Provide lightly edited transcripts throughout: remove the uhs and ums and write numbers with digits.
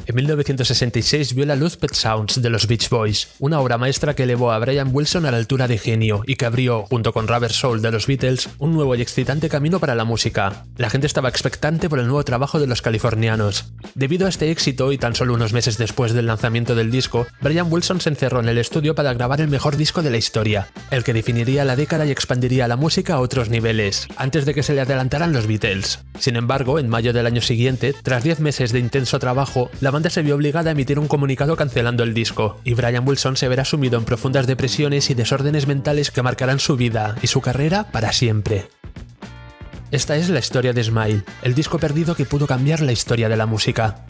En 1966 vio la luz Pet Sounds de los Beach Boys, una obra maestra que elevó a Brian Wilson a la altura de genio y que abrió, junto con Rubber Soul de los Beatles, un nuevo y excitante camino para la música. La gente estaba expectante por el nuevo trabajo de los californianos. Debido a este éxito, y tan solo unos meses después del lanzamiento del disco, Brian Wilson se encerró en el estudio para grabar el mejor disco de la historia, el que definiría la década y expandiría la música a otros niveles, antes de que se le adelantaran los Beatles. Sin embargo, en mayo del año siguiente, tras 10 meses de intenso trabajo, la banda se vio obligada a emitir un comunicado cancelando el disco, y Brian Wilson se verá sumido en profundas depresiones y desórdenes mentales que marcarán su vida y su carrera para siempre. Esta es la historia de Smile, el disco perdido que pudo cambiar la historia de la música.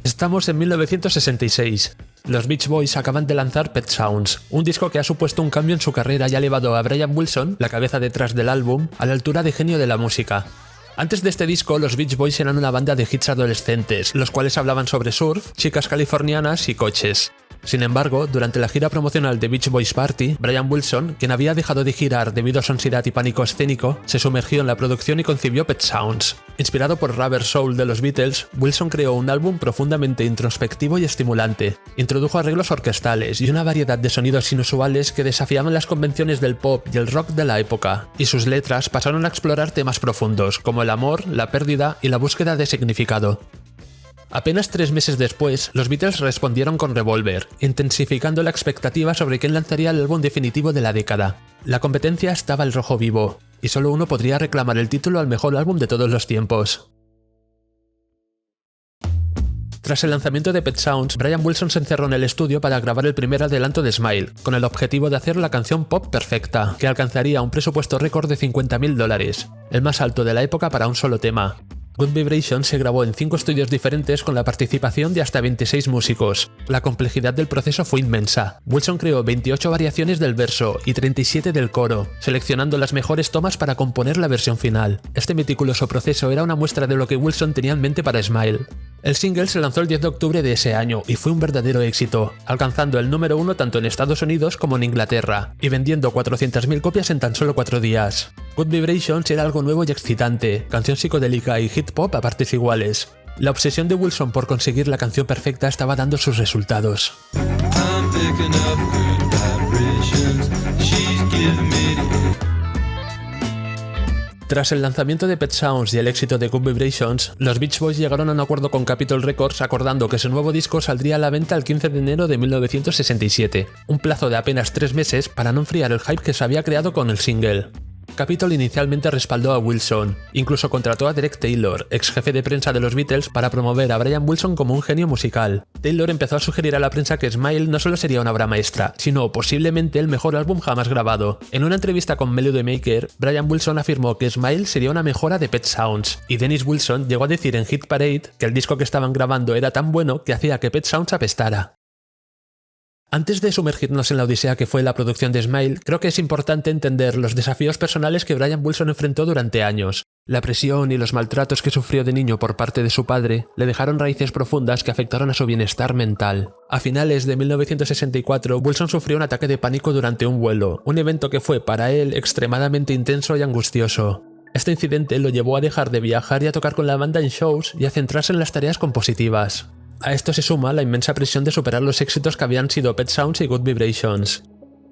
Estamos en 1966. Los Beach Boys acaban de lanzar Pet Sounds, un disco que ha supuesto un cambio en su carrera y ha elevado a Brian Wilson, la cabeza detrás del álbum, a la altura de genio de la música. Antes de este disco, los Beach Boys eran una banda de hits adolescentes, los cuales hablaban sobre surf, chicas californianas y coches. Sin embargo, durante la gira promocional de Beach Boys Party, Brian Wilson, quien había dejado de girar debido a su ansiedad y pánico escénico, se sumergió en la producción y concibió Pet Sounds. Inspirado por Rubber Soul de los Beatles, Wilson creó un álbum profundamente introspectivo y estimulante. Introdujo arreglos orquestales y una variedad de sonidos inusuales que desafiaban las convenciones del pop y el rock de la época, y sus letras pasaron a explorar temas profundos, como el amor, la pérdida y la búsqueda de significado. Apenas 3 meses después, los Beatles respondieron con Revolver, intensificando la expectativa sobre quién lanzaría el álbum definitivo de la década. La competencia estaba al rojo vivo, y solo uno podría reclamar el título al mejor álbum de todos los tiempos. Tras el lanzamiento de Pet Sounds, Brian Wilson se encerró en el estudio para grabar el primer adelanto de Smile, con el objetivo de hacer la canción pop perfecta, que alcanzaría un presupuesto récord de $50.000, el más alto de la época para un solo tema. Good Vibration se grabó en 5 estudios diferentes con la participación de hasta 26 músicos. La complejidad del proceso fue inmensa. Wilson creó 28 variaciones del verso y 37 del coro, seleccionando las mejores tomas para componer la versión final. Este meticuloso proceso era una muestra de lo que Wilson tenía en mente para Smile. El single se lanzó el 10 de octubre de ese año y fue un verdadero éxito, alcanzando el número 1 tanto en Estados Unidos como en Inglaterra, y vendiendo 400.000 copias en tan solo 4 días. Good Vibrations era algo nuevo y excitante, canción psicodélica y hit pop a partes iguales. La obsesión de Wilson por conseguir la canción perfecta estaba dando sus resultados. Tras el lanzamiento de Pet Sounds y el éxito de Good Vibrations, los Beach Boys llegaron a un acuerdo con Capitol Records acordando que su nuevo disco saldría a la venta el 15 de enero de 1967, un plazo de apenas 3 meses para no enfriar el hype que se había creado con el single. Capitol inicialmente respaldó a Wilson, incluso contrató a Derek Taylor, ex jefe de prensa de los Beatles, para promover a Brian Wilson como un genio musical. Taylor empezó a sugerir a la prensa que Smile no solo sería una obra maestra, sino posiblemente el mejor álbum jamás grabado. En una entrevista con Melody Maker, Brian Wilson afirmó que Smile sería una mejora de Pet Sounds, y Dennis Wilson llegó a decir en Hit Parade que el disco que estaban grabando era tan bueno que hacía que Pet Sounds apestara. Antes de sumergirnos en la odisea que fue la producción de Smile, creo que es importante entender los desafíos personales que Brian Wilson enfrentó durante años. La presión y los maltratos que sufrió de niño por parte de su padre le dejaron raíces profundas que afectaron a su bienestar mental. A finales de 1964, Wilson sufrió un ataque de pánico durante un vuelo, un evento que fue para él extremadamente intenso y angustioso. Este incidente lo llevó a dejar de viajar y a tocar con la banda en shows y a centrarse en las tareas compositivas. A esto se suma la inmensa presión de superar los éxitos que habían sido Pet Sounds y Good Vibrations.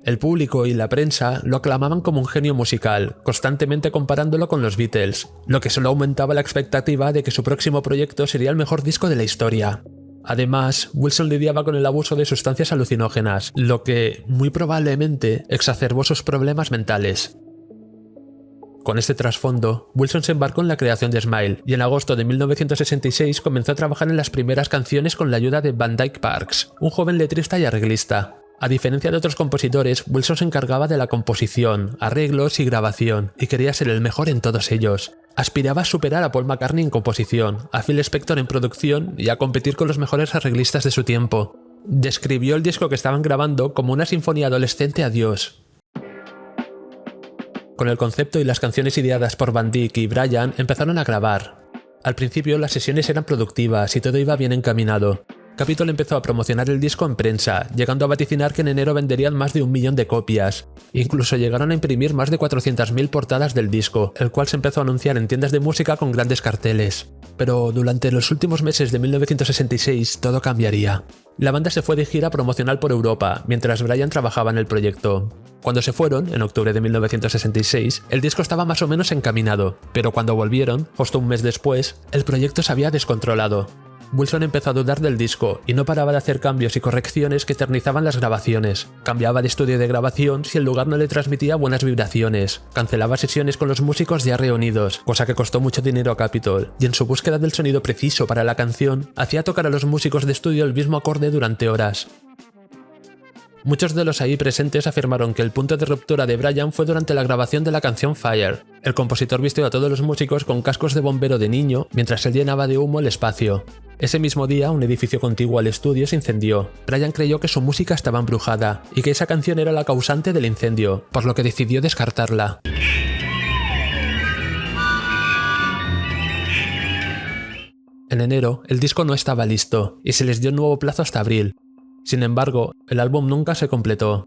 El público y la prensa lo aclamaban como un genio musical, constantemente comparándolo con los Beatles, lo que solo aumentaba la expectativa de que su próximo proyecto sería el mejor disco de la historia. Además, Wilson lidiaba con el abuso de sustancias alucinógenas, lo que, muy probablemente, exacerbó sus problemas mentales. Con este trasfondo, Wilson se embarcó en la creación de Smile y en agosto de 1966 comenzó a trabajar en las primeras canciones con la ayuda de Van Dyke Parks, un joven letrista y arreglista. A diferencia de otros compositores, Wilson se encargaba de la composición, arreglos y grabación, y quería ser el mejor en todos ellos. Aspiraba a superar a Paul McCartney en composición, a Phil Spector en producción y a competir con los mejores arreglistas de su tiempo. Describió el disco que estaban grabando como una sinfonía adolescente a Dios. Con el concepto y las canciones ideadas por Van Dyke y Brian empezaron a grabar. Al principio las sesiones eran productivas y todo iba bien encaminado. Capitol empezó a promocionar el disco en prensa, llegando a vaticinar que en enero venderían más de 1 millón de copias. Incluso llegaron a imprimir más de 400.000 portadas del disco, el cual se empezó a anunciar en tiendas de música con grandes carteles. Pero durante los últimos meses de 1966 todo cambiaría. La banda se fue de gira promocional por Europa, mientras Brian trabajaba en el proyecto. Cuando se fueron, en octubre de 1966, el disco estaba más o menos encaminado, pero cuando volvieron, justo un mes después, el proyecto se había descontrolado. Wilson empezó a dudar del disco y no paraba de hacer cambios y correcciones que eternizaban las grabaciones. Cambiaba de estudio de grabación si el lugar no le transmitía buenas vibraciones. Cancelaba sesiones con los músicos ya reunidos, cosa que costó mucho dinero a Capitol, y en su búsqueda del sonido preciso para la canción, hacía tocar a los músicos de estudio el mismo acorde durante horas. Muchos de los ahí presentes afirmaron que el punto de ruptura de Brian fue durante la grabación de la canción Fire. El compositor vistió a todos los músicos con cascos de bombero de niño mientras él llenaba de humo el espacio. Ese mismo día, un edificio contiguo al estudio se incendió. Brian creyó que su música estaba embrujada y que esa canción era la causante del incendio, por lo que decidió descartarla. En enero, el disco no estaba listo y se les dio un nuevo plazo hasta abril. Sin embargo, el álbum nunca se completó.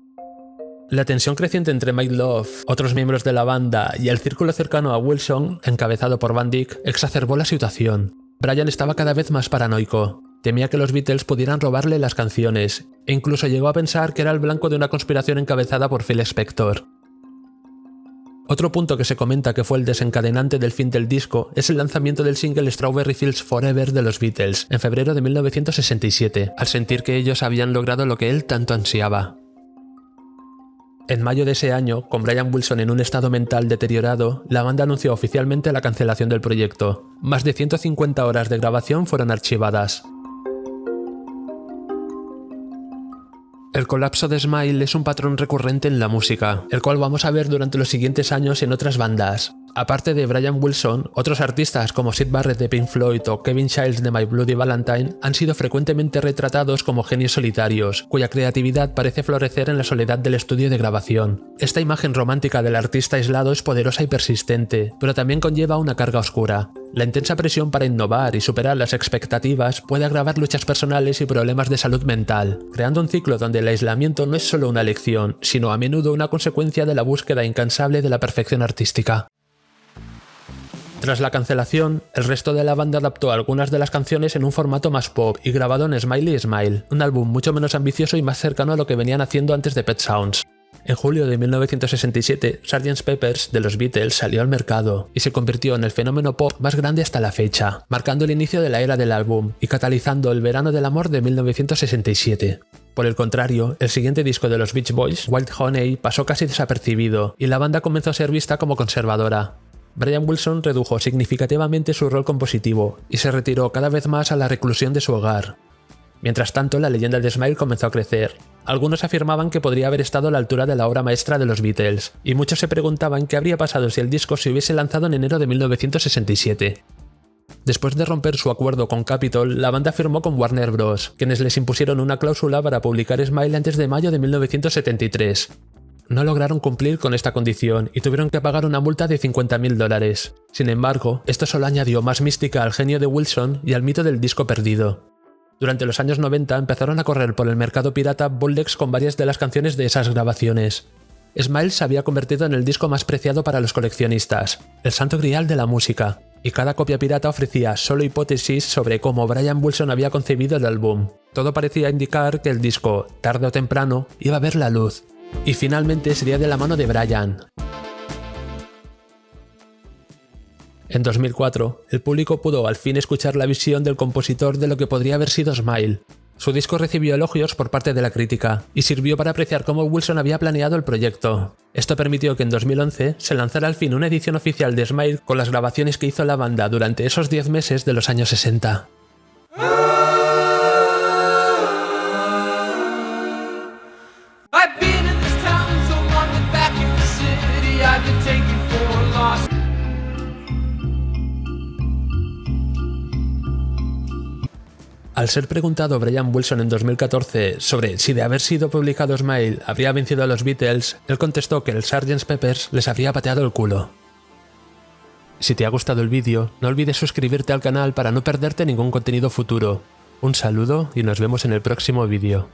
La tensión creciente entre Mike Love, otros miembros de la banda y el círculo cercano a Wilson, encabezado por Van Dyke, exacerbó la situación. Brian estaba cada vez más paranoico. Temía que los Beatles pudieran robarle las canciones, e incluso llegó a pensar que era el blanco de una conspiración encabezada por Phil Spector. Otro punto que se comenta que fue el desencadenante del fin del disco es el lanzamiento del single Strawberry Fields Forever de los Beatles en febrero de 1967, al sentir que ellos habían logrado lo que él tanto ansiaba. En mayo de ese año, con Brian Wilson en un estado mental deteriorado, la banda anunció oficialmente la cancelación del proyecto. Más de 150 horas de grabación fueron archivadas. El colapso de Smile es un patrón recurrente en la música, el cual vamos a ver durante los siguientes años en otras bandas. Aparte de Brian Wilson, otros artistas como Syd Barrett de Pink Floyd o Kevin Childs de My Bloody Valentine han sido frecuentemente retratados como genios solitarios, cuya creatividad parece florecer en la soledad del estudio de grabación. Esta imagen romántica del artista aislado es poderosa y persistente, pero también conlleva una carga oscura. La intensa presión para innovar y superar las expectativas puede agravar luchas personales y problemas de salud mental, creando un ciclo donde el aislamiento no es solo una elección, sino a menudo una consecuencia de la búsqueda incansable de la perfección artística. Tras la cancelación, el resto de la banda adaptó algunas de las canciones en un formato más pop y grabado en Smiley Smile, un álbum mucho menos ambicioso y más cercano a lo que venían haciendo antes de Pet Sounds. En julio de 1967, Sgt. Pepper's de los Beatles salió al mercado y se convirtió en el fenómeno pop más grande hasta la fecha, marcando el inicio de la era del álbum y catalizando el verano del amor de 1967. Por el contrario, el siguiente disco de los Beach Boys, Wild Honey, pasó casi desapercibido y la banda comenzó a ser vista como conservadora. Brian Wilson redujo significativamente su rol compositivo y se retiró cada vez más a la reclusión de su hogar. Mientras tanto, la leyenda de Smile comenzó a crecer. Algunos afirmaban que podría haber estado a la altura de la obra maestra de los Beatles, y muchos se preguntaban qué habría pasado si el disco se hubiese lanzado en enero de 1967. Después de romper su acuerdo con Capitol, la banda firmó con Warner Bros., quienes les impusieron una cláusula para publicar Smile antes de mayo de 1973. No lograron cumplir con esta condición y tuvieron que pagar una multa de $50.000. Sin embargo, esto solo añadió más mística al genio de Wilson y al mito del disco perdido. Durante los años 90 empezaron a correr por el mercado pirata bootlegs con varias de las canciones de esas grabaciones. Smile se había convertido en el disco más preciado para los coleccionistas, el santo grial de la música, y cada copia pirata ofrecía solo hipótesis sobre cómo Brian Wilson había concebido el álbum. Todo parecía indicar que el disco, tarde o temprano, iba a ver la luz. Y finalmente sería de la mano de Brian. En 2004, el público pudo al fin escuchar la visión del compositor de lo que podría haber sido Smile. Su disco recibió elogios por parte de la crítica y sirvió para apreciar cómo Wilson había planeado el proyecto. Esto permitió que en 2011 se lanzara al fin una edición oficial de Smile con las grabaciones que hizo la banda durante esos 10 meses de los años 60. Al ser preguntado Brian Wilson en 2014 sobre si de haber sido publicado Smile habría vencido a los Beatles, él contestó que el Sgt. Pepper's les habría pateado el culo. Si te ha gustado el vídeo, no olvides suscribirte al canal para no perderte ningún contenido futuro. Un saludo y nos vemos en el próximo vídeo.